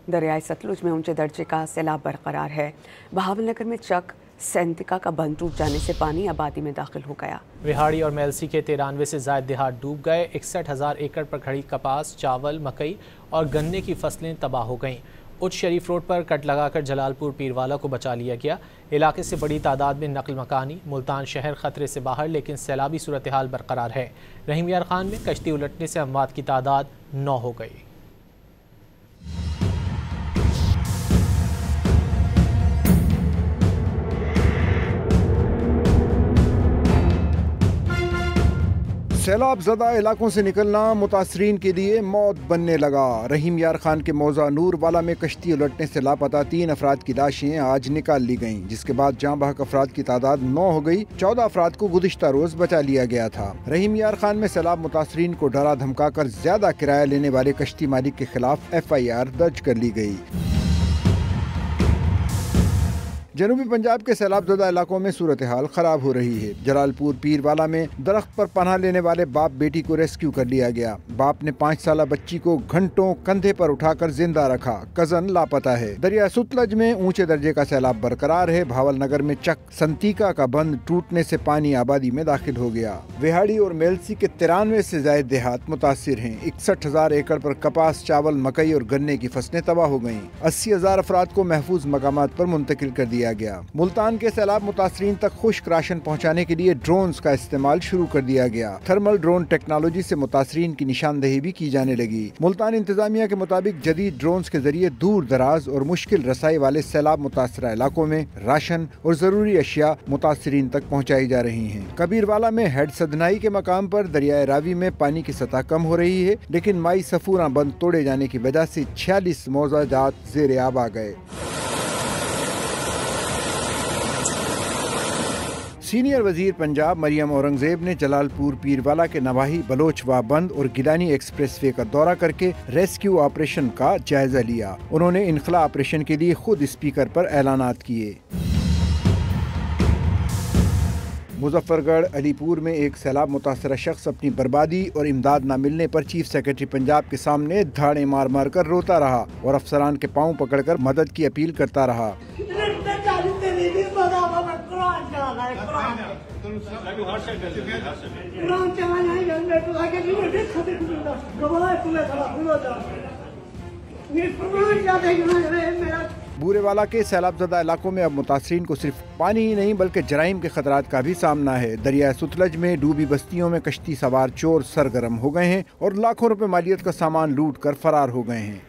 दरियाए सतलुज में ऊंचे दर्जे का सैलाब बरकरार है। बहावलनगर में चक सेंतिका का बंद टूट जाने से पानी आबादी में दाखिल हो गया। विहाड़ी और मेलसी के 93 से ज़ायद देहात डूब गए। 61,000 एकड़ पर खड़ी कपास, चावल, मकई और गन्ने की फसलें तबाह हो गईं। उच्च शरीफ रोड पर कट लगाकर जलालपुर पीरवाला को बचा लिया गया। इलाके से बड़ी तादाद में नकल मकानी। मुल्तान शहर खतरे से बाहर, लेकिन सैलाबी सूरत हाल बरकरार है। रहीम यार खान में कश्ती उलटने से अमवात की तादाद 9 हो गई। सैलाब ज़दा इलाकों से निकलना मुतासरीन के लिए मौत बनने लगा। रहीम यार खान के मौजा नूर वाला में कश्ती उलटने से लापता 3 अफराद की लाशें आज निकाल ली गईं, जिसके बाद जाँ बहक अफराद की तादाद 9 हो गई। 14 अफराद को गुज़िश्ता रोज बचा लिया गया था। रहीम यार खान में सैलाब मुतासरीन को डरा धमका कर ज्यादा किराया लेने वाले कश्ती मालिक के खिलाफ FIR दर्ज कर ली गई। जनूबी पंजाब के सैलाब ज़दा इलाकों में सूरत हाल खराब हो रही है। जलालपुर पीरवाला में दरख्त पर पनाह लेने वाले बाप बेटी को रेस्क्यू कर लिया गया। बाप ने 5 साला बच्ची को घंटों कंधे पर उठाकर जिंदा रखा। कजन लापता है। दरिया सतलुज में ऊंचे दर्जे का सैलाब बरकरार है। भावलनगर में चक संतिका का बंद टूटने से पानी आबादी में दाखिल हो गया। विहाड़ी और मेलसी के 93 से ज्यादा देहात मुतासिर हैं। 61,000 एकड़ पर कपास, चावल, मकई और गन्ने की फसलें तबाह हो गयी। 80,000 अफराद को महफूज मकामात पर मुंतकिल कर दिया गया। मुल्तान के सैलाब मुतासरीन तक खुश्क राशन पहुँचाने के लिए ड्रोन्स का इस्तेमाल शुरू कर दिया गया। थर्मल ड्रोन टेक्नोलॉजी से मुतासरीन की निशानदेही भी की जाने लगी। मुल्तान इंतजामिया के मुताबिक जदीद ड्रोन्स के जरिए दूर दराज और मुश्किल रसाई वाले सैलाब मुतासरा इलाकों में राशन और जरूरी अशिया मुतासरीन तक पहुँचाई जा रही हैं। कबीरवाला में हेड सदनाई के मकाम पर दरियाए रावी में पानी की सतह कम हो रही है, लेकिन माई सफूरा बंद तोड़े जाने की वजह से 46 मौजा जात ज़ेर आब आ गए। सीनियर वजीर पंजाब मरियम औरंगजेब ने जलालपुर पीरवाला के नवाही बलोचवा बंद और गिलानी एक्सप्रेसवे का दौरा करके रेस्क्यू ऑपरेशन का जायजा लिया। उन्होंने इनखला ऑपरेशन के लिए खुद स्पीकर पर ऐलानात किए। मुजफ्फरगढ़ अलीपुर में एक सैलाब मुतासरा शख्स अपनी बर्बादी और इमदाद न मिलने पर चीफ सेक्रेटरी पंजाब के सामने धाड़े मार मार कर रोता रहा और अफसरान के पांव पकड़कर मदद की अपील करता रहा। बूरेवाला के सैलाब ज़दा इलाकों में अब मुतासरीन को सिर्फ पानी ही नहीं बल्कि जराइम के खतरात का भी सामना है। दरियाए सतलुज में डूबी बस्तियों में कश्ती सवार चोर सरगर्म हो गए हैं और लाखों रुपए मालियत का सामान लूट कर फरार हो गए हैं।